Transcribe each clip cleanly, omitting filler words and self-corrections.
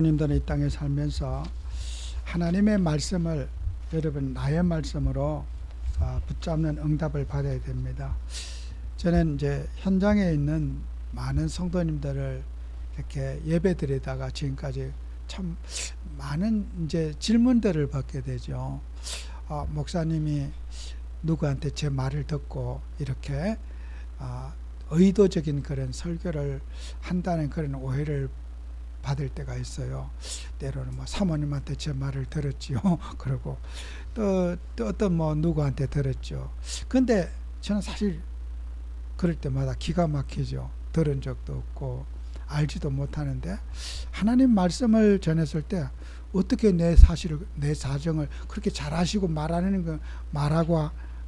님들은 이 땅에 살면서 하나님의 말씀을 여러분 나의 말씀으로 붙잡는 응답을 받아야 됩니다. 저는 이제 현장에 있는 많은 성도님들을 이렇게 예배드리다가 지금까지 참 많은 이제 질문들을 받게 되죠. 목사님이 누구한테 제 말을 듣고 이렇게 의도적인 그런 설교를 한다는 그런 오해를 받을 때가 있어요. 때로는 뭐 사모님한테 제 말을 들었지요. 그러고 또 어떤 뭐 누구한테 들었죠. 근데 저는 사실 그럴 때마다 기가 막히죠. 들은 적도 없고 알지도 못하는데 하나님 말씀을 전했을 때 어떻게 내 사정을 그렇게 잘 아시고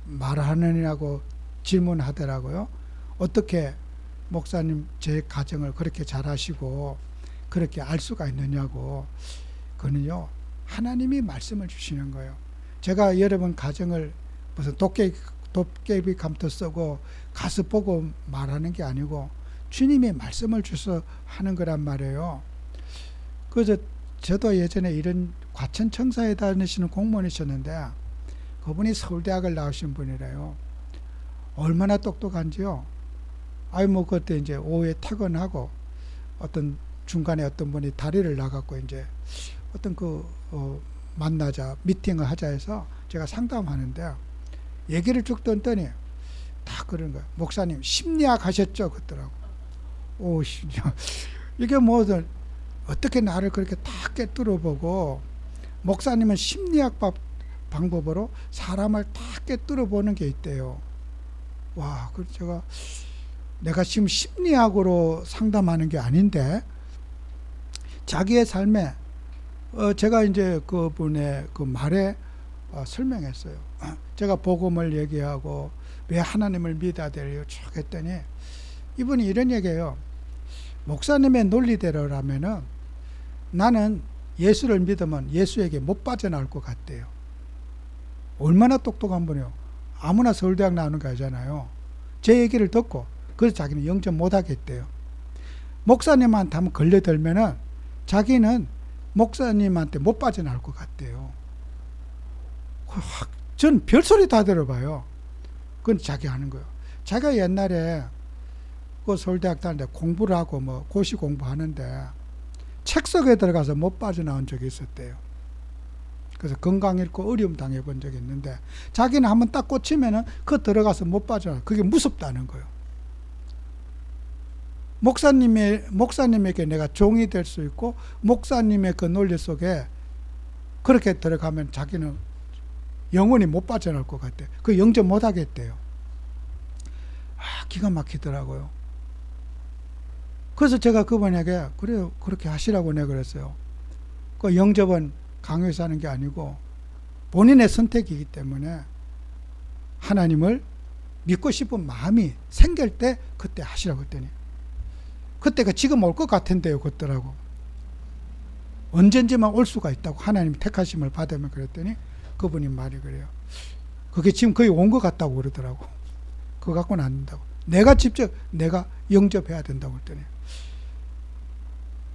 말하느냐고 질문하더라고요. 어떻게 목사님 제 가정을 그렇게 잘 아시고 그렇게 알 수가 있느냐고. 그는요, 하나님이 말씀을 주시는 거예요. 제가 여러분 가정을 무슨 도깨비 감투 쓰고 가서 보고 말하는 게 아니고 주님이 말씀을 주셔서 하는 거란 말이에요. 그래서 저도 예전에 이런 과천청사에 다니시는 공무원이셨는데 그분이 서울대학을 나오신 분이래요. 얼마나 똑똑한지요. 뭐 그때 이제 오후에 퇴근하고 중간에 어떤 분이 다리를 나갔고 이제 어떤 만나자 미팅을 하자 해서 제가 상담하는데 얘기를 쭉 듣더니 다 그런 거예요. 목사님 심리학 하셨죠? 그러더라고. 오, 심리학. 이게 뭐 어떻게 나를 그렇게 다 꿰뚫어보고 목사님은 심리학 방법으로 사람을 다 꿰뚫어보는 게 있대요. 와, 그래서 내가 지금 심리학으로 상담하는 게 아닌데 자기의 삶에 제가 이제 그분의 그 말에 설명했어요. 제가 복음을 얘기하고 왜 하나님을 믿어야 돼요 쭉 했더니 이분이 이런 얘기예요. 목사님의 논리대로라면은 나는 예수를 믿으면 예수에게 못 빠져나올 것 같대요. 얼마나 똑똑한 분이요. 아무나 서울대학 나오는 거 아니잖아요. 제 얘기를 듣고 그래서 자기는 영접 못 하겠대요. 목사님한테 한번 걸려들면은 자기는 목사님한테 못 빠져나올 것 같대요. 전 별소리 다 들어봐요. 그건 자기 하는 거예요. 자기가 옛날에 그 서울대학 다니는데 공부를 하고 뭐 고시 공부하는데 책 속에 들어가서 못 빠져나온 적이 있었대요. 그래서 건강 잃고 어려움 당해본 적이 있는데 자기는 한번 딱 꽂히면은 들어가서 못 빠져나와. 그게 무섭다는 거예요. 목사님에게 내가 종이 될 수 있고 목사님의 그 논리 속에 그렇게 들어가면 자기는 영원히 못 빠져나올 것 같아요. 그 영접 못 하겠대요. 기가 막히더라고요. 그래서 제가 그분에게 그래요, 그렇게 하시라고 내가 그랬어요. 그 영접은 강요해서 하는 게 아니고 본인의 선택이기 때문에 하나님을 믿고 싶은 마음이 생길 때 그때 하시라고 했더니 그때가 지금 올 것 같은데요. 그랬더라고. 언젠지만 올 수가 있다고 하나님 택하심을 받으면 그랬더니 그분이 말이 그래요. 그게 지금 거의 온 것 같다고 그러더라고. 그거 갖고는 안 된다고. 내가 직접 내가 영접해야 된다고 했더니.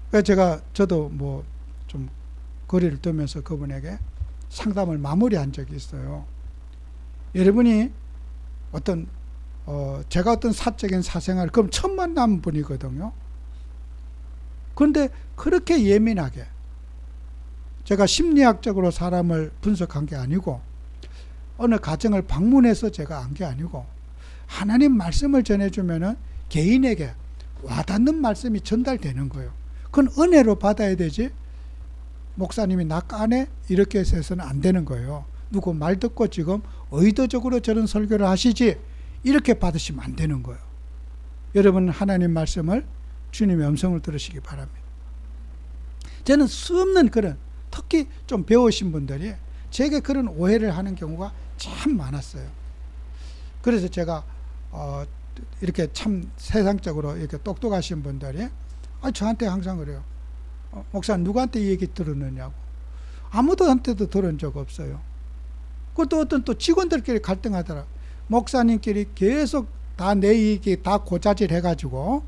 그래서 저도 뭐 좀 거리를 두면서 그분에게 상담을 마무리한 적이 있어요. 여러분이 제가 어떤 사적인 사생활, 그럼 처음 만난 분이거든요. 그런데 그렇게 예민하게, 제가 심리학적으로 사람을 분석한 게 아니고, 어느 가정을 방문해서 제가 한 게 아니고, 하나님 말씀을 전해주면은 개인에게 와닿는 말씀이 전달되는 거예요. 그건 은혜로 받아야 되지, 목사님이 나 까네? 이렇게 해서는 안 되는 거예요. 누구 말 듣고 지금 의도적으로 저런 설교를 하시지, 이렇게 받으시면 안 되는 거예요. 여러분 하나님 말씀을 주님의 음성을 들으시기 바랍니다. 저는 수없는 그런 특히 좀 배우신 분들이 제게 그런 오해를 하는 경우가 참 많았어요. 그래서 제가 이렇게 참 세상적으로 이렇게 똑똑하신 분들이 저한테 항상 그래요. 목사 누구한테 이 얘기 들었느냐고. 아무도한테도 들은 적 없어요. 그것도 어떤 또 직원들끼리 갈등하더라. 목사님끼리 계속 다 내 얘기 다 고자질 해가지고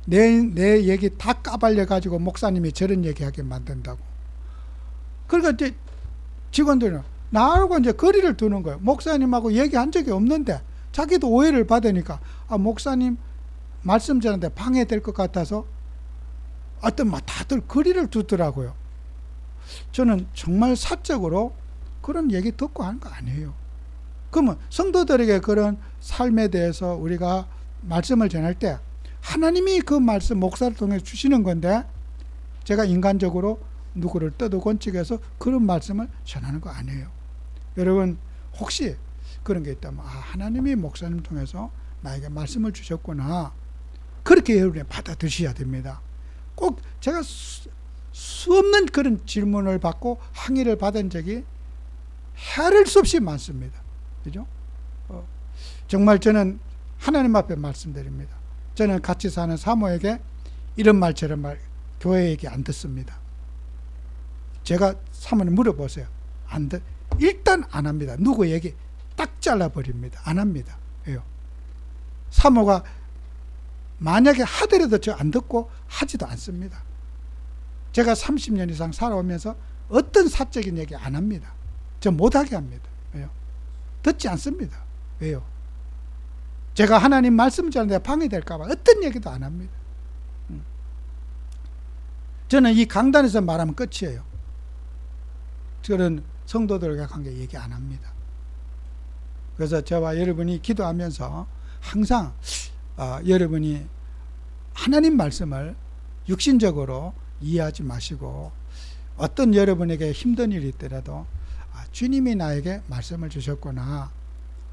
내 얘기 다 까발려가지고 목사님이 저런 얘기하게 만든다고. 그러니까 이제 직원들은 나하고 이제 거리를 두는 거예요. 목사님하고 얘기한 적이 없는데 자기도 오해를 받으니까 목사님 말씀 전하는데 방해될 것 같아서 어떤 다들 거리를 두더라고요. 저는 정말 사적으로 그런 얘기 듣고 하는 거 아니에요. 그러면 성도들에게 그런 삶에 대해서 우리가 말씀을 전할 때 하나님이 그 말씀 목사를 통해 주시는 건데 제가 인간적으로 누구를 떠들곤치해서 그런 말씀을 전하는 거 아니에요. 여러분 혹시 그런 게 있다면 하나님이 목사님 통해서 나에게 말씀을 주셨구나, 그렇게 여러분이 받아들이셔야 됩니다. 꼭 제가 수 없는 그런 질문을 받고 항의를 받은 적이 헤아릴 수 없이 많습니다. 그죠? 정말 저는 하나님 앞에 말씀드립니다. 저는 같이 사는 사모에게 이런 말 저런 말 교회 얘기 안 듣습니다. 제가 사모님 물어보세요. 안 듣, 일단 안 합니다. 누구 얘기 딱 잘라버립니다. 안 합니다. 왜요? 사모가 만약에 하더라도 저 안 듣고 하지도 않습니다. 제가 30년 이상 살아오면서 어떤 사적인 얘기 안 합니다. 저 못하게 합니다. 왜요? 듣지 않습니다. 왜요? 제가 하나님 말씀 전하는데 방해될까봐 어떤 얘기도 안 합니다. 저는 이 강단에서 말하면 끝이에요. 저는 성도들과 관계 얘기 안 합니다. 그래서 저와 여러분이 기도하면서 항상 여러분이 하나님 말씀을 육신적으로 이해하지 마시고 어떤 여러분에게 힘든 일이 있더라도 주님이 나에게 말씀을 주셨구나,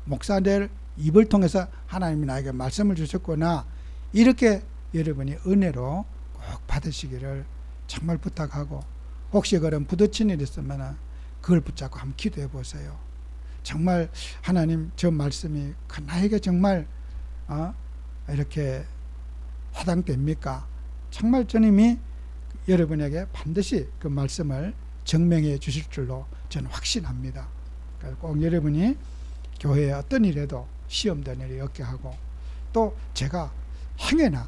목사들 입을 통해서 하나님이 나에게 말씀을 주셨구나, 이렇게 여러분이 은혜로 꼭 받으시기를 정말 부탁하고, 혹시 그런 부딪힌 일 있으면 그걸 붙잡고 한번 기도해 보세요. 정말 하나님 저 말씀이 나에게 정말 이렇게 해당됩니까? 정말 주님이 여러분에게 반드시 그 말씀을 증명해 주실 줄로 저는 확신합니다. 꼭 여러분이 교회에 어떤 일에도 시험된 일이 없게 하고, 또 제가 행여나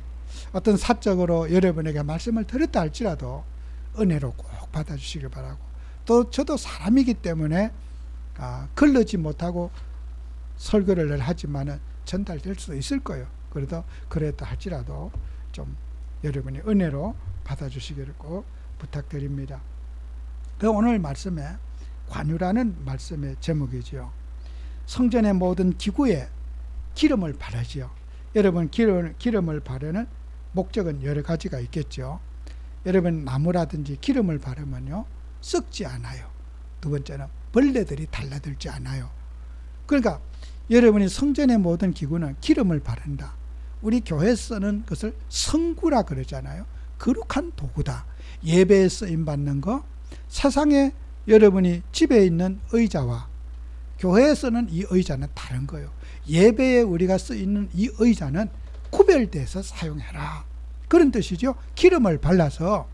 어떤 사적으로 여러분에게 말씀을 드렸다 할지라도 은혜로 꼭 받아주시길 바라고, 또 저도 사람이기 때문에 걸르지 못하고 설교를 하지만은 전달될 수도 있을 거예요. 그래도 그랬다 할지라도 좀 여러분이 은혜로 받아주시기를 꼭 부탁드립니다. 그 오늘 말씀에 관유라는 말씀의 제목이죠. 성전의 모든 기구에 기름을 바르지요. 여러분 기름을 바르는 목적은 여러 가지가 있겠죠. 여러분 나무라든지 기름을 바르면요 썩지 않아요. 두 번째는 벌레들이 달라들지 않아요. 그러니까 여러분이 성전의 모든 기구는 기름을 바른다. 우리 교회에 쓰는 것을 성구라 그러잖아요. 거룩한 도구다. 예배에 쓰임받는 거, 세상에 여러분이 집에 있는 의자와 교회에 쓰는 이 의자는 다른 거예요. 예배에 우리가 쓰이는 이 의자는 구별돼서 사용해라, 그런 뜻이죠. 기름을 발라서,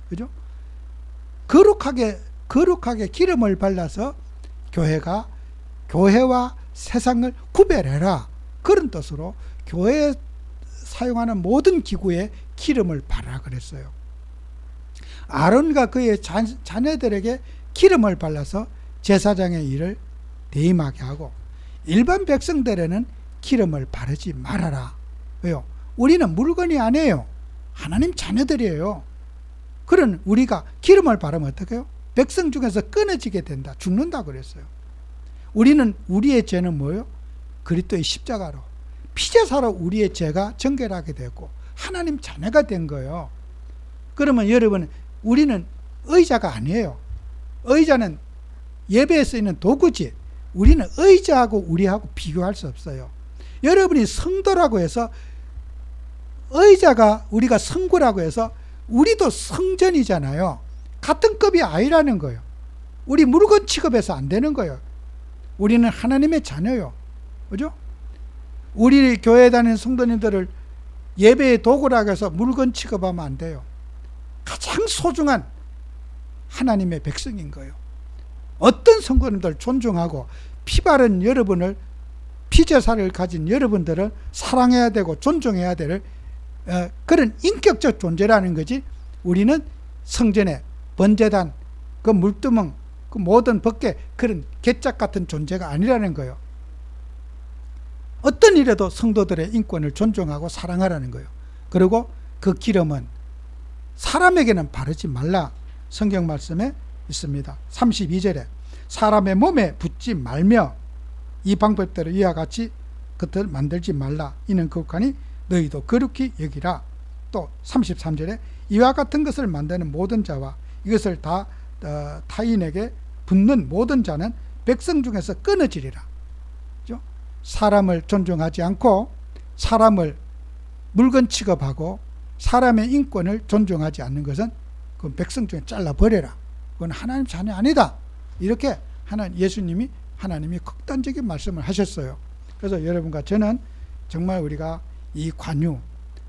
그죠? 거룩하게 기름을 발라서 교회와 세상을 구별해라, 그런 뜻으로 교회에 사용하는 모든 기구에 기름을 바르라 그랬어요. 아론과 그의 자녀들에게 기름을 발라서 제사장의 일을 대임하게 하고, 일반 백성들에는 기름을 바르지 말아라. 왜요? 우리는 물건이 아니에요. 하나님 자녀들이에요. 그런 우리가 기름을 바르면 어떻게 해요? 백성 중에서 끊어지게 된다, 죽는다 그랬어요. 우리의 죄는 뭐예요? 그리스도의 십자가로 피제사로 우리의 죄가 정결하게 되고 하나님 자녀가 된 거예요. 그러면 여러분, 우리는 의자가 아니에요. 의자는 예배에 쓰이는 도구지, 우리는 의자하고 우리하고 비교할 수 없어요. 여러분이 성도라고 해서 의자가 우리가 성구라고 해서 우리도 성전이잖아요. 같은 급이 아니라는 거예요. 우리 물건 취급해서 안 되는 거예요. 우리는 하나님의 자녀요. 그죠? 우리 교회에 다니는 성도님들을 예배의 도구라고 해서 물건 취급하면 안 돼요. 가장 소중한 하나님의 백성인 거예요. 어떤 성도님들 존중하고 피바른 여러분을, 피제사를 가진 여러분들을 사랑해야 되고 존중해야 될 그런 인격적 존재라는 거지, 우리는 성전에 번제단, 그 물두멍, 그 모든 법계, 그런 개짝 같은 존재가 아니라는 거예요. 어떤 일에도 성도들의 인권을 존중하고 사랑하라는 거예요. 그리고 그 기름은 사람에게는 바르지 말라. 성경 말씀에 있습니다. 32절에 사람의 몸에 붓지 말며 이 방법대로 이와 같이 그것을 만들지 말라. 이는 거룩하니 너희도 거룩히 여기라. 또 33절에 이와 같은 것을 만드는 모든 자와 이것을 다 타인에게 붓는 모든 자는 백성 중에서 끊어지리라. 그렇죠? 사람을 존중하지 않고 사람을 물건 취급하고 사람의 인권을 존중하지 않는 것은 그 백성 중에 잘라버려라. 그건 하나님 자녀 아니다. 이렇게 하나님이 극단적인 말씀을 하셨어요. 그래서 여러분과 저는 정말 우리가 이 관유,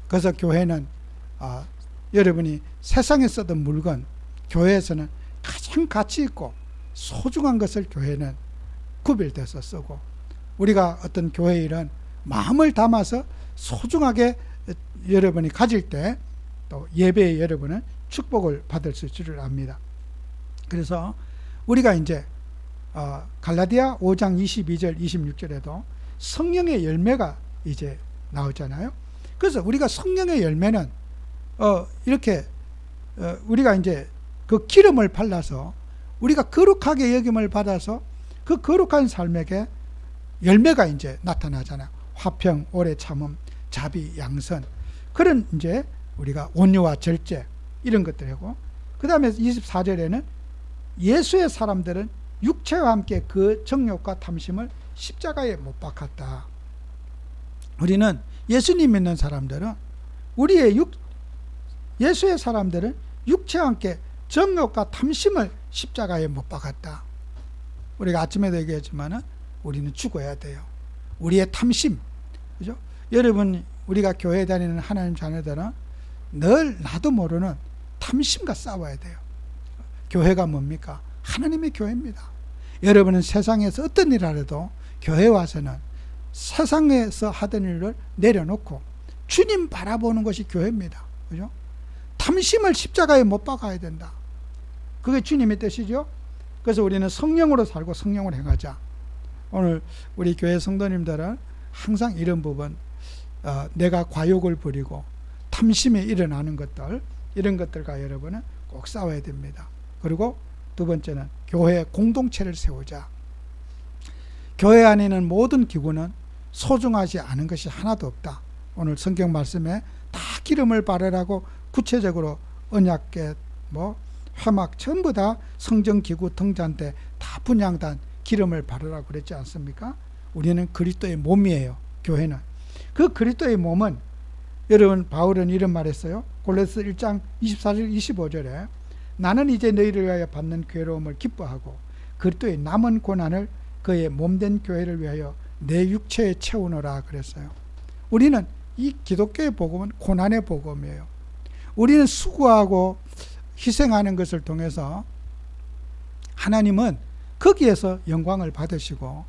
그래서 교회는 여러분이 세상에 쓰던 물건, 교회에서는 가장 가치 있고 소중한 것을 교회는 구별돼서 쓰고, 우리가 어떤 교회 일은 마음을 담아서 소중하게 여러분이 가질 때 또 예배의 여러분은 축복을 받을 수 있을 줄 압니다. 그래서 우리가 이제 갈라디아 5장 22절 26절에도 성령의 열매가 이제 나오잖아요. 그래서 우리가 성령의 열매는 이렇게 우리가 이제 그 기름을 발라서 우리가 거룩하게 여김을 받아서 그 거룩한 삶에게 열매가 이제 나타나잖아요. 화평, 오래 참음, 자비, 양선, 그런 이제 우리가 온유와 절제, 이런 것들이고, 그 다음에 24절에는 예수의 사람들은 육체와 함께 그 정욕과 탐심을 십자가에 못 박았다. 우리는 예수님 믿는 사람들은 예수의 사람들은 육체와 함께 정욕과 탐심을 십자가에 못 박았다. 우리가 아침에도 얘기했지만은 우리는 죽어야 돼요. 우리의 탐심, 그죠? 여러분, 우리가 교회 다니는 하나님 자녀들은 늘 나도 모르는 탐심과 싸워야 돼요. 교회가 뭡니까? 하나님의 교회입니다. 여러분은 세상에서 어떤 일을 하려도 교회 와서는 세상에서 하던 일을 내려놓고 주님 바라보는 것이 교회입니다. 그죠? 탐심을 십자가에 못 박아야 된다. 그게 주님의 뜻이죠. 그래서 우리는 성령으로 살고 성령으로 행하자. 오늘 우리 교회 성도님들은 항상 이런 부분, 내가 과욕을 부리고 탐심이 일어나는 것들, 이런 것들과 여러분은 꼭 싸워야 됩니다. 그리고 두 번째는 교회 공동체를 세우자. 교회 안에 있는 모든 기구는 소중하지 않은 것이 하나도 없다. 오늘 성경 말씀에 다 기름을 바르라고 구체적으로 언약궤, 회막 전부 다 성전기구 등잔대 다 분향단 기름을 바르라고 그랬지 않습니까? 우리는 그리스도의 몸이에요. 교회는. 그 그리스도의 몸은, 여러분, 바울은 이런 말했어요. 골로새 1장 24절 25절에 나는 이제 너희를 위하여 받는 괴로움을 기뻐하고 그리스도의 남은 고난을 그의 몸된 교회를 위하여 내 육체에 채우노라 그랬어요. 우리는 이 기독교의 복음은 고난의 복음이에요. 우리는 수고하고 희생하는 것을 통해서 하나님은 거기에서 영광을 받으시고,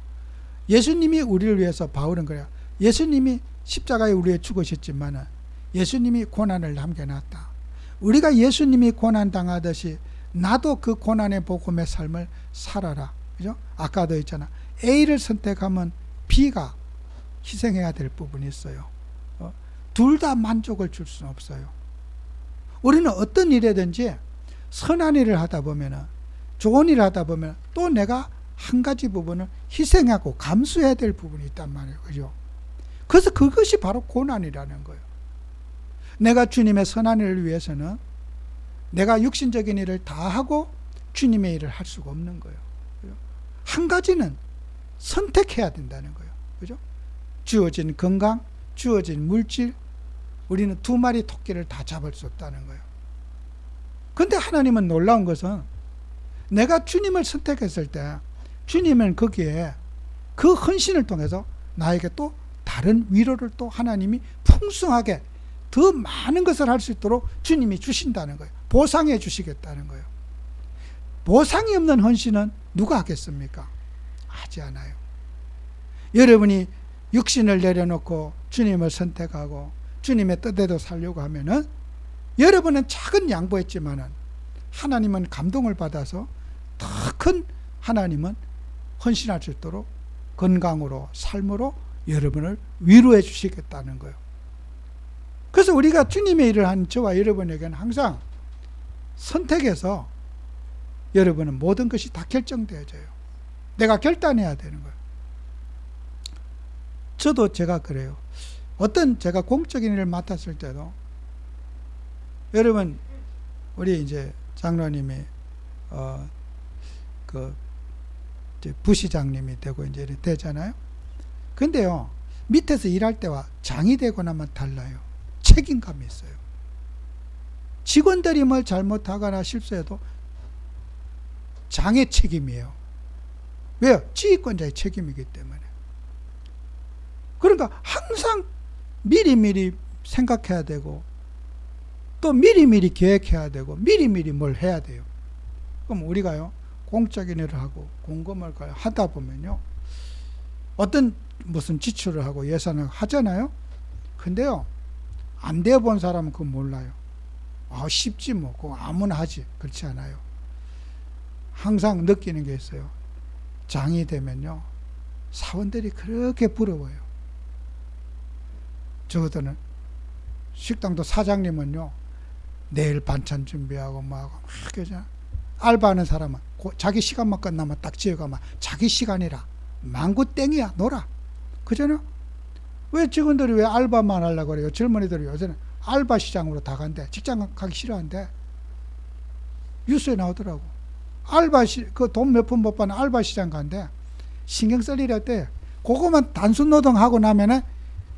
예수님이 우리를 위해서, 바울은 그래요. 예수님이 십자가에 우리에 죽으셨지만 예수님이 고난을 남겨놨다. 우리가 예수님이 고난당하듯이 나도 그 고난의 복음의 삶을 살아라. 그죠? 아까도 있잖아. A를 선택하면 B가 희생해야 될 부분이 있어요. 둘 다 만족을 줄 수는 없어요. 우리는 어떤 일이든지 선한 일을 하다 보면, 좋은 일을 하다 보면 또 내가 한 가지 부분을 희생하고 감수해야 될 부분이 있단 말이에요. 그죠? 그래서 그것이 바로 고난이라는 거예요. 내가 주님의 선한 일을 위해서는 내가 육신적인 일을 다 하고 주님의 일을 할 수가 없는 거예요. 그죠? 한 가지는 선택해야 된다는 거예요. 그죠? 주어진 건강, 주어진 물질, 우리는 2마리 토끼를 다 잡을 수 없다는 거예요. 그런데 하나님은 놀라운 것은 내가 주님을 선택했을 때 주님은 거기에 그 헌신을 통해서 나에게 또 다른 위로를 또 하나님이 풍성하게 더 많은 것을 할 수 있도록 주님이 주신다는 거예요. 보상해 주시겠다는 거예요. 보상이 없는 헌신은 누가 하겠습니까? 하지 않아요. 여러분이 육신을 내려놓고 주님을 선택하고 주님의 뜻대로 살려고 하면은 여러분은 작은 양보했지만은 하나님은 감동을 받아서 더 큰 하나님은 헌신할 수 있도록 건강으로 삶으로 여러분을 위로해 주시겠다는 거예요. 그래서 우리가 주님의 일을 한 저와 여러분에게는 항상 선택해서 여러분은 모든 것이 다 결정되어져요. 내가 결단해야 되는 거예요. 저도 제가 그래요. 어떤 제가 공적인 일을 맡았을 때도 여러분 우리 이제 장로님이 이제 부시장님이 되고 이제 되잖아요. 근데요 밑에서 일할 때와 장이 되고 나면 달라요. 책임감이 있어요. 직원들이 뭘 잘못하거나 실수해도 장의 책임이에요. 왜요? 지휘권자의 책임이기 때문에. 그러니까 항상 미리미리 생각해야 되고 또 미리미리 계획해야 되고 미리미리 뭘 해야 돼요. 그럼 우리가요 공적인 일을 하고 공검을 하다 보면요 어떤 무슨 지출을 하고 예산을 하잖아요. 근데요 안 되어 본 사람은 그거 몰라요. 쉽지 뭐 그거 아무나 하지. 그렇지 않아요. 항상 느끼는 게 있어요. 장이 되면요 사원들이 그렇게 부러워요. 저거들은 식당도 사장님은요 내일 반찬 준비하고 뭐하고 막 그러잖아. 알바하는 사람은 자기 시간만 끝나면 딱 지어가면 자기 시간이라 망구땡이야 놀아. 그잖아. 왜 직원들이 왜 알바만 하려고 그래요? 젊은이들이 요새는 알바 시장으로 다 간대. 직장 가기 싫어한대. 뉴스에 나오더라고. 그 돈 몇 푼 못 받는 알바 시장 간대. 신경 쓸 일이 없대. 그거만 단순 노동하고 나면은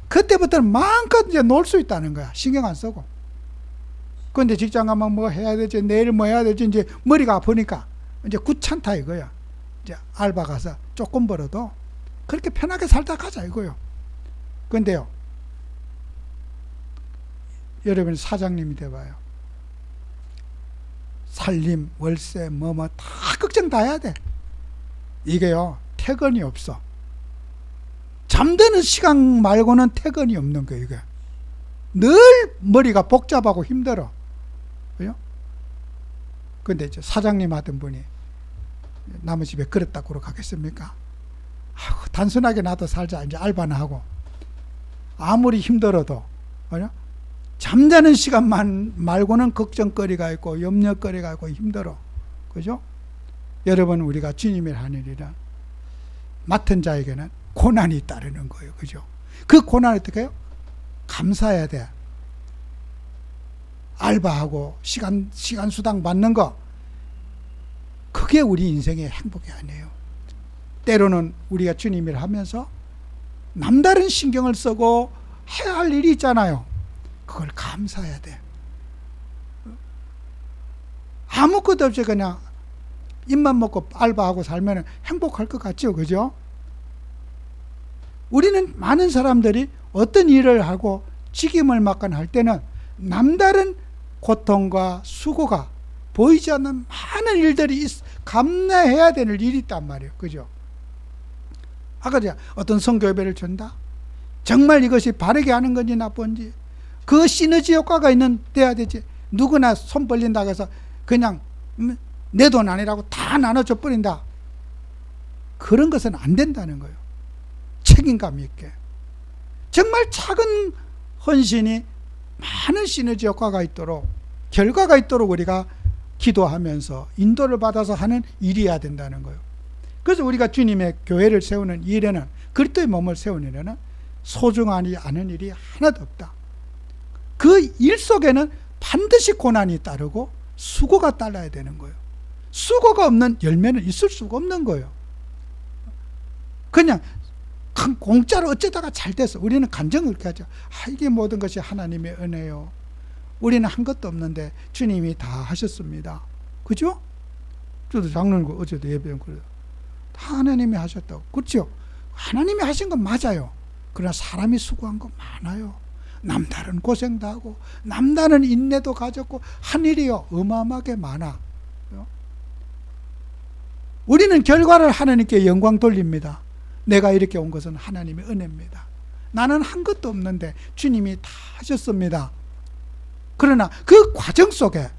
그때부터는 마음껏 이제 놀 수 있다는 거야. 신경 안 쓰고. 근데 직장 가면 뭐 해야 되지, 내일 뭐 해야 되지, 이제 머리가 아프니까 이제 귀찮다 이거야. 이제 알바 가서 조금 벌어도 그렇게 편하게 살다 가자 이거요. 근데요, 여러분 사장님이 돼봐요. 살림, 월세, 뭐 다 걱정 다 해야 돼. 이게요, 퇴근이 없어. 잠드는 시간 말고는 퇴근이 없는 거예요, 이게. 늘 머리가 복잡하고 힘들어. 그죠? 근데 이제 사장님 하던 분이 남의 집에 그릇 닦으러 가겠습니까? 단순하게 나도 살자. 이제 알바나 하고. 아무리 힘들어도, 그죠? 잠자는 시간만 말고는 걱정거리가 있고, 염려거리가 있고, 힘들어. 그죠? 여러분, 우리가 주님의 하늘이라 맡은 자에게는 고난이 따르는 거예요. 그죠? 그 고난을 어떻게 해요? 감사해야 돼. 알바하고 시간 수당 받는 거, 그게 우리 인생의 행복이 아니에요. 때로는 우리가 주님을 하면서 남다른 신경을 쓰고 해야 할 일이 있잖아요. 그걸 감사해야 돼. 아무것도 없이 그냥 입만 먹고 알바하고 살면 행복할 것 같죠. 그죠? 우리는 많은 사람들이 어떤 일을 하고 직임을 맡거나 할 때는 남다른 고통과 수고가 보이지 않는 많은 일들이 감내해야 되는 일이 있단 말이에요. 그죠? 아까 어떤 선교회를 준다? 정말 이것이 바르게 하는 건지 나쁜지 그 시너지 효과가 돼야 되지. 누구나 손 벌린다고 해서 그냥 내 돈 아니라고 다 나눠줘 버린다. 그런 것은 안 된다는 거예요. 책임감 있게. 정말 작은 헌신이 많은 시너지 효과가 있도록, 결과가 있도록 우리가 기도하면서 인도를 받아서 하는 일이어야 된다는 거예요. 그래서 우리가 주님의 교회를 세우는 일에는, 그리스도의 몸을 세우는 일에는 소중하지 않은 일이 하나도 없다. 그 일 속에는 반드시 고난이 따르고 수고가 따라야 되는 거예요. 수고가 없는 열매는 있을 수가 없는 거예요. 그냥 공짜로 어쩌다가 잘 됐어. 우리는 간증을 그렇게 하죠. 이게 모든 것이 하나님의 은혜요. 우리는 한 것도 없는데 주님이 다 하셨습니다. 그죠? 저도 장로님 어제도 예배한 그래요. 다 하나님이 하셨다고. 그렇죠? 하나님이 하신 건 맞아요. 그러나 사람이 수고한 거 많아요. 남다른 고생도 하고 남다른 인내도 가졌고 한 일이요 어마어마하게 많아. 우리는 결과를 하나님께 영광 돌립니다. 내가 이렇게 온 것은 하나님의 은혜입니다. 나는 한 것도 없는데 주님이 다 하셨습니다. 그러나 그 과정 속에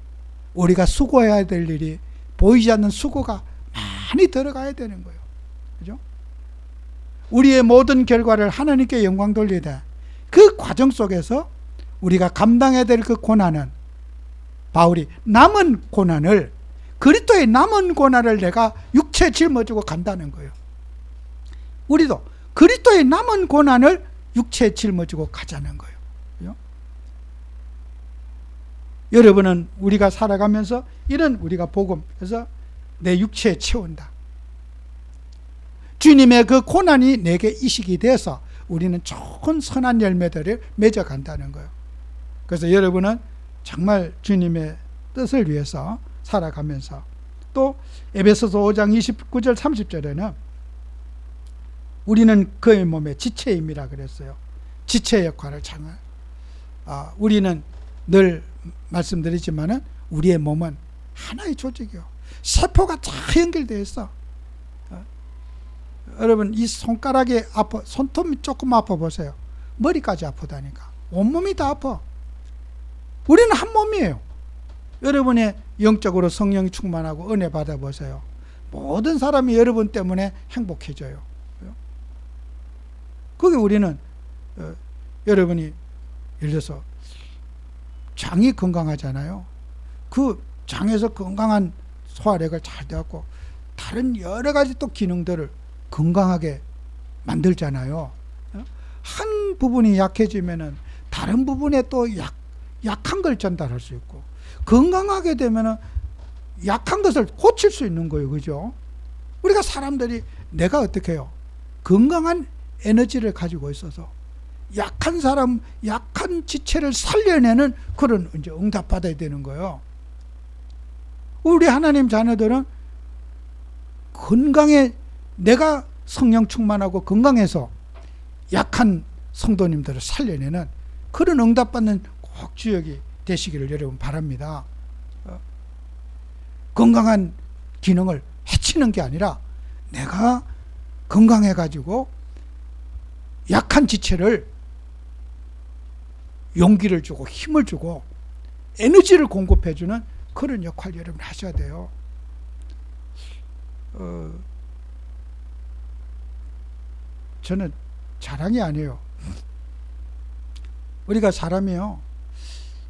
우리가 수고해야 될 일이 보이지 않는 수고가 많이 들어가야 되는 거예요. 그죠? 우리의 모든 결과를 하나님께 영광 돌리되 그 과정 속에서 우리가 감당해야 될 그 고난은 바울이 남은 고난을 그리스도의 남은 고난을 내가 육체에 짊어지고 간다는 거예요. 우리도 그리스도의 남은 고난을 육체에 짊어지고 가자는 거예요. 그죠? 여러분은 우리가 살아가면서 이런 우리가 복음에서 내 육체에 채운다. 주님의 그 고난이 내게 이식이 돼서 우리는 좋은 선한 열매들을 맺어간다는 거예요. 그래서 여러분은 정말 주님의 뜻을 위해서 살아가면서 또 에베소서 5장 29절 30절에는 우리는 그의 몸의 지체임이라 그랬어요. 지체 역할을 정말 우리는 늘 말씀드리지만은 우리의 몸은 하나의 조직이요. 세포가 다 연결되어 있어. 여러분 이 손가락이 아파, 손톱이 조금 아파 보세요. 머리까지 아프다니까. 온몸이 다 아파. 우리는 한 몸이에요. 여러분의 영적으로 성령이 충만하고 은혜 받아보세요. 모든 사람이 여러분 때문에 행복해져요. 그게 우리는 여러분이 예를 들어서 장이 건강하잖아요. 그 장에서 건강한 소화력을 잘 되었고 다른 여러 가지 또 기능들을 건강하게 만들잖아요. 한 부분이 약해지면은 다른 부분에 또 약한 걸 전달할 수 있고 건강하게 되면은 약한 것을 고칠 수 있는 거예요. 그죠? 우리가 사람들이 내가 어떻게 해요? 건강한 에너지를 가지고 있어서 약한 사람, 약한 지체를 살려내는 그런 이제 응답받아야 되는 거예요. 우리 하나님 자녀들은 건강해, 내가 성령 충만하고 건강해서 약한 성도님들을 살려내는 그런 응답받는 꼭 주역이 되시기를 여러분 바랍니다. 건강한 기능을 해치는 게 아니라 내가 건강해가지고 약한 지체를 용기를 주고 힘을 주고 에너지를 공급해주는 그런 역할을 여러분 하셔야 돼요. 저는 자랑이 아니에요. 우리가 사람이요,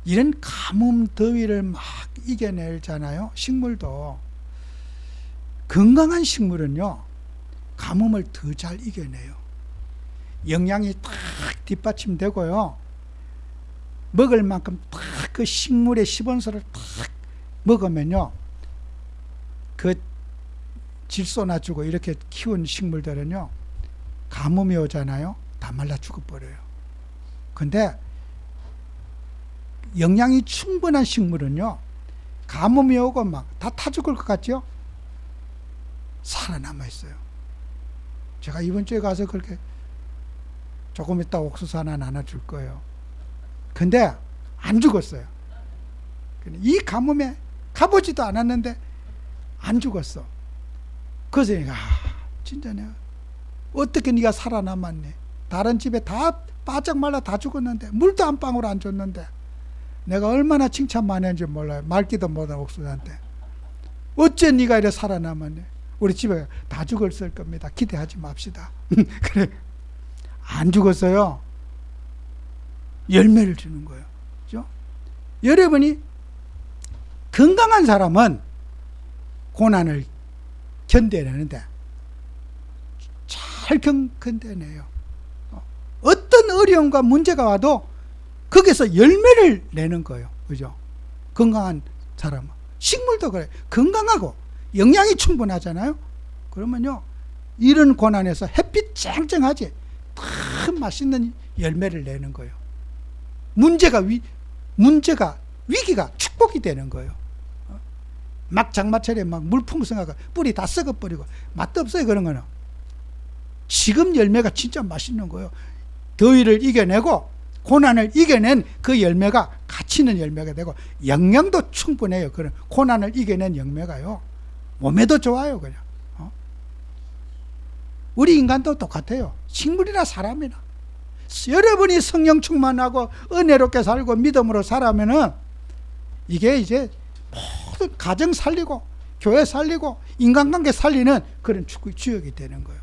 이런 가뭄 더위를 막 이겨내잖아요. 식물도 건강한 식물은요 가뭄을 더 잘 이겨내요. 영양이 딱 뒷받침되고요, 먹을 만큼 딱 그 식물의 시본서를 딱 먹으면요, 그 질소 낮추고 이렇게 키운 식물들은요 가뭄이 오잖아요, 다 말라 죽어버려요. 근데 영양이 충분한 식물은요 가뭄이 오고 막 다 타 죽을 것 같죠? 살아남아 있어요. 제가 이번 주에 가서 그렇게 조금 있다 옥수수 하나 나눠줄 거예요. 근데 안 죽었어요. 이 가뭄에 가보지도 않았는데 안 죽었어. 그래서 내가 진짜 내가 어떻게 네가 살아남았네. 다른 집에 다 바짝 말라 다 죽었는데 물도 한 방울 안 줬는데 내가 얼마나 칭찬 많이 했는지 몰라요. 말기도 못한 옥수수한테. 어째 네가 이래 살아남았네. 우리 집에 다 죽었을 겁니다. 기대하지 맙시다. 그래, 안 죽었어요. 열매를 주는 거예요. 그죠? 여러분이 건강한 사람은 고난을 견뎌내는데 잘 견뎌내요. 어떤 어려움과 문제가 와도 거기서 열매를 내는 거예요. 그죠? 건강한 사람은. 식물도 그래. 건강하고 영양이 충분하잖아요. 그러면요, 이런 고난에서 햇빛 쨍쨍하지 참 맛있는 열매를 내는 거예요. 위기가 축복이 되는 거예요. 막 장마철에 막 물풍성하고 뿌리 다 썩어버리고 맛도 없어요. 그런 거는. 지금 열매가 진짜 맛있는 거예요. 더위를 이겨내고 고난을 이겨낸 그 열매가 가치 있는 열매가 되고 영양도 충분해요. 그런 고난을 이겨낸 열매가요 몸에도 좋아요. 그냥 우리 인간도 똑같아요. 식물이나 사람이나 여러분이 성령 충만하고 은혜롭게 살고 믿음으로 살아면은 이게 이제 모든 가정 살리고 교회 살리고 인간관계 살리는 그런 주역이 되는 거예요.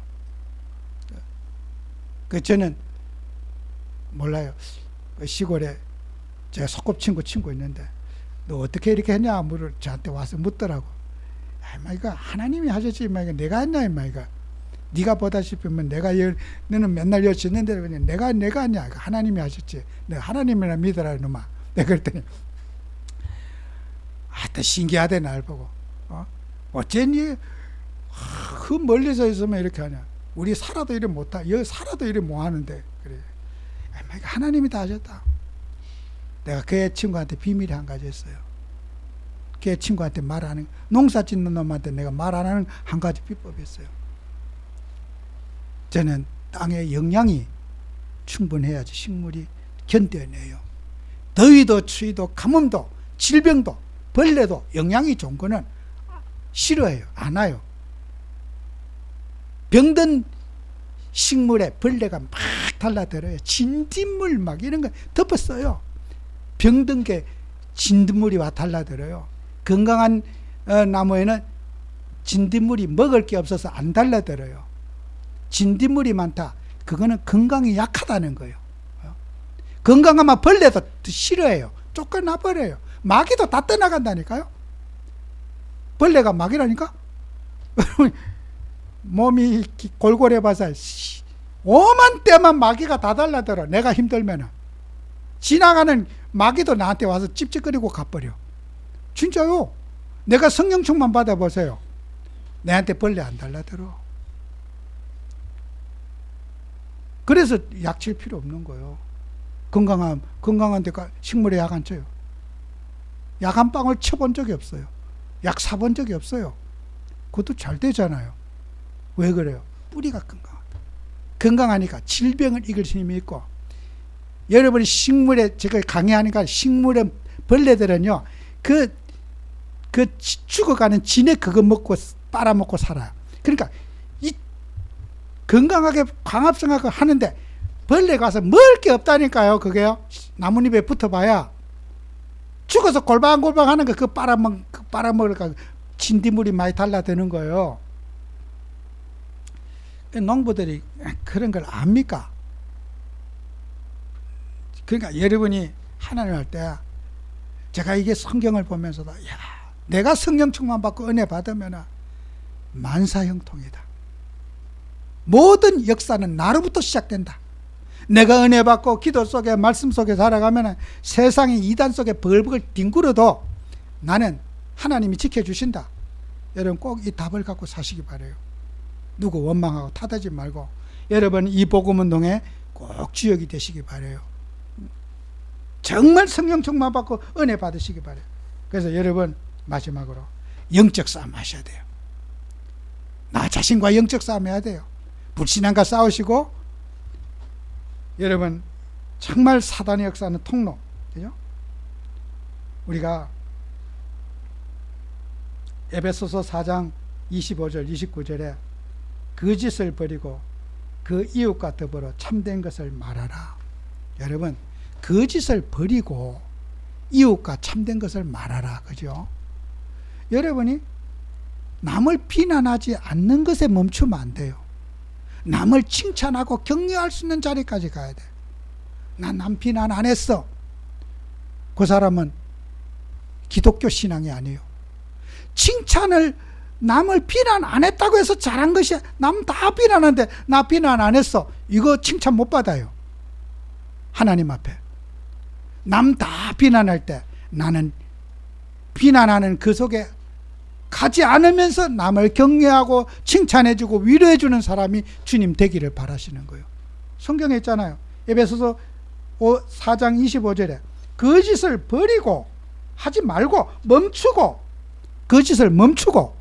저는 몰라요. 시골에 제가 소꿉친구 있는데 너 어떻게 이렇게 했냐 저한테 와서 묻더라고. 이거 하나님이 하셨지 내가 했냐 이거. 네가 보다시피 너는 맨날 여기 짓는데 그냥 내가 하냐. 하나님이 하셨지. 내가 하나님이나 믿어라 이놈아. 내가 그랬더니 신기하대 날 보고. 어쨌니 그 멀리서 있으면 이렇게 하냐. 우리 살아도 이래 못하. 여기 살아도 이래 못하는데 그래. 하나님이 다 하셨다. 내가 걔 친구한테 비밀이 한 가지 있어요. 걔 친구한테 말하는 농사 짓는 놈한테 내가 말 안 하는 한 가지 비법이 있어요. 저는 땅에 영양이 충분해야지 식물이 견뎌내요. 더위도 추위도 가뭄도 질병도 벌레도 영양이 좋은 거는 싫어해요. 안 와요. 병든 식물에 벌레가 막 달라들어요. 진딧물 막 이런 거 덮었어요. 병든 게 진딧물이 와 달라들어요. 건강한 나무에는 진딧물이 먹을 게 없어서 안 달라들어요. 진딧물이 많다. 그거는 건강이 약하다는 거예요. 건강하면 벌레도 싫어해요. 쫓겨나버려요. 마귀도 다 떠나간다니까요. 벌레가 마귀라니까. 몸이 골골해봐서 오만 때만 마귀가 다 달라들어. 내가 힘들면은 지나가는 마귀도 나한테 와서 찝찝거리고 가버려. 진짜요. 내가 성령 충만 받아보세요. 내한테 벌레 안 달라들어. 그래서 약 칠 필요 없는 거예요. 건강한 데가 식물에 약 안 쳐요. 약 한 방울 쳐본 적이 없어요. 약 사본 적이 없어요. 그것도 잘 되잖아요. 왜 그래요? 뿌리가 건강하다. 건강하니까 질병을 이길 힘이 있고, 여러분이 식물에, 제가 강의하니까 식물의 벌레들은요, 그 죽어가는 진액 그거 먹고 빨아먹고 살아요. 그러니까 이 건강하게 광합성하게 하는데 벌레 가서 먹을 게 없다니까요. 그게요. 나뭇잎에 붙어봐야 죽어서 골방골방 하는 거 그거 빨아먹으니까 진딧물이 많이 달라드는 거예요. 농부들이 그런 걸 압니까? 그러니까 여러분이 하나님 할 때 제가 이게 성경을 보면서도 내가 성령 충만 받고 은혜 받으면 만사형통이다. 모든 역사는 나로부터 시작된다. 내가 은혜 받고 기도 속에 말씀 속에 살아가면 세상이 이단 속에 벌벌 뒹굴어도 나는 하나님이 지켜주신다. 여러분 꼭 이 답을 갖고 사시기 바라요. 누구 원망하고 탓하지 말고 여러분 이 복음운동에 꼭 주역이 되시기 바라요. 정말 성령 충만 받고 은혜 받으시기 바라요. 그래서 여러분 마지막으로 영적 싸움 하셔야 돼요. 나 자신과 영적 싸움 해야 돼요. 불신앙과 싸우시고, 여러분 정말 사단의 역사는 통로, 그죠? 우리가 에베소서 4장 25절 29절에 거짓을 버리고 그 이웃과 더불어 참된 것을 말하라. 여러분 거짓을 버리고 이웃과 참된 것을 말하라. 그죠? 여러분이 남을 비난하지 않는 것에 멈추면 안 돼요. 남을 칭찬하고 격려할 수 있는 자리까지 가야 돼. 난 남 비난 안 했어. 그 사람은 기독교 신앙이 아니에요. 칭찬을, 남을 비난 안 했다고 해서 잘한 것이, 남 다 비난하는데 나 비난 안 했어, 이거 칭찬 못 받아요. 하나님 앞에 남 다 비난할 때 나는 비난하는 그 속에 가지 않으면서 남을 격려하고 칭찬해주고 위로해주는 사람이 주님 되기를 바라시는 거예요. 성경에 있잖아요. 에베소서 4장 25절에 거짓을 버리고, 하지 말고 멈추고, 거짓을 멈추고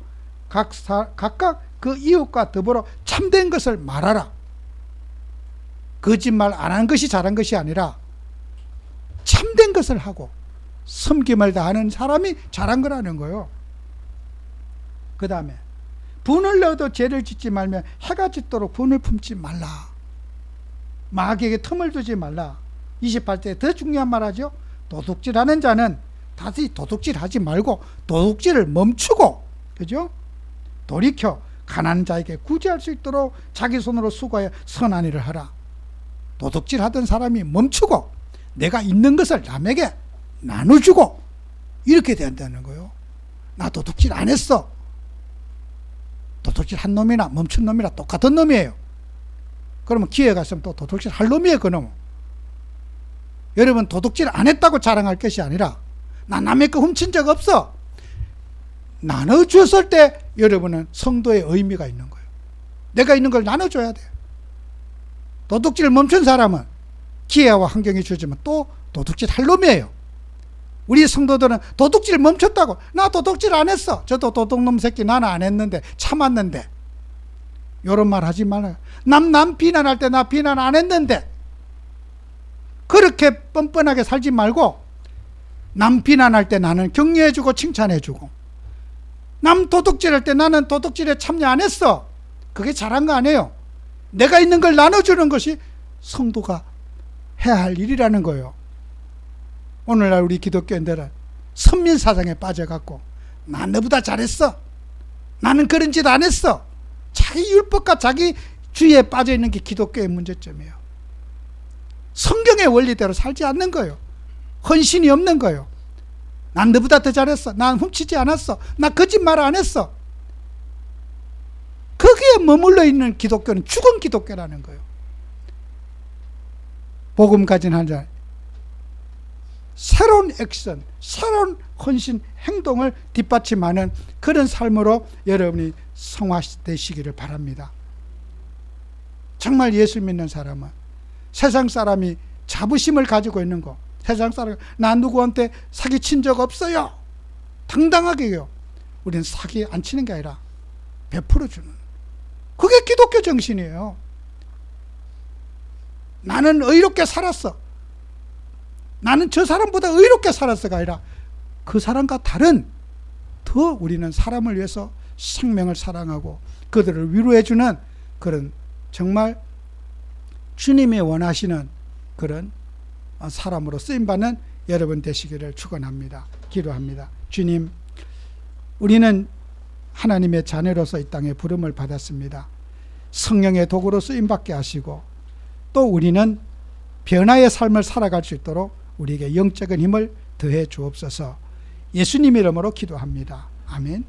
각각 그 이웃과 더불어 참된 것을 말하라. 거짓말 안 한 것이 잘한 것이 아니라 참된 것을 하고 섬김을 다하는 사람이 잘한 거라는 거예요. 그 다음에 분을 넣어도 죄를 짓지 말며 해가 짓도록 분을 품지 말라. 마귀에게 틈을 두지 말라. 28대 더 중요한 말 하죠. 도둑질하는 자는 다시 도둑질하지 말고 도둑질을 멈추고, 그죠? 돌이켜 가난한 자에게 구제할 수 있도록 자기 손으로 수고하여 선한 일을 하라. 도둑질하던 사람이 멈추고 내가 있는 것을 남에게 나눠주고 이렇게 된다는 거예요. 나 도둑질 안 했어. 도둑질 한 놈이나 멈춘 놈이나 똑같은 놈이에요. 그러면 기회가 있으면 또 도둑질 할 놈이에요, 그놈은. 여러분, 도둑질 안 했다고 자랑할 것이 아니라 나 남의 거 훔친 적 없어. 나눠줬을 때 여러분은 성도의 의미가 있는 거예요. 내가 있는 걸 나눠줘야 돼요. 도둑질을 멈춘 사람은 기회와 환경이 주어지면 또 도둑질 할 놈이에요. 우리 성도들은 도둑질 멈췄다고, 나 도둑질 안 했어. 저도 도둑놈 새끼 나는 안 했는데 참았는데, 이런 말 하지 말아요. 남 비난할 때 나 비난 안 했는데, 그렇게 뻔뻔하게 살지 말고 남 비난할 때 나는 격려해주고 칭찬해주고, 남 도둑질할 때 나는 도둑질에 참여 안 했어. 그게 잘한 거 아니에요. 내가 있는 걸 나눠주는 것이 성도가 해야 할 일이라는 거예요. 오늘날 우리 기독교인들은 선민사상에 빠져갖고 나 너보다 잘했어, 나는 그런 짓 안 했어, 자기 율법과 자기 주의에 빠져있는 게 기독교의 문제점이에요. 성경의 원리대로 살지 않는 거예요. 헌신이 없는 거예요. 난 너보다 더 잘했어, 난 훔치지 않았어, 나 거짓말 안 했어. 거기에 머물러 있는 기독교는 죽은 기독교라는 거예요. 복음 가진 한 자, 새로운 액션, 새로운 헌신, 행동을 뒷받침하는 그런 삶으로 여러분이 성화되시기를 바랍니다. 정말 예수 믿는 사람은 세상 사람이 자부심을 가지고 있는 거, 세상 사람, 나 누구한테 사기 친 적 없어요, 당당하게요. 우리는 사기 안 치는 게 아니라 베풀어 주는, 그게 기독교 정신이에요. 나는 의롭게 살았어, 나는 저 사람보다 의롭게 살았어가 아니라 그 사람과 다른, 더 우리는 사람을 위해서 생명을 사랑하고 그들을 위로해주는 그런 정말 주님이 원하시는 그런 사람으로 쓰임받는 여러분 되시기를 축원합니다. 기도합니다. 주님, 우리는 하나님의 자녀로서 이 땅에 부름을 받았습니다. 성령의 도구로 쓰임받게 하시고 또 우리는 변화의 삶을 살아갈 수 있도록 우리에게 영적인 힘을 더해 주옵소서. 예수님 이름으로 기도합니다. 아멘.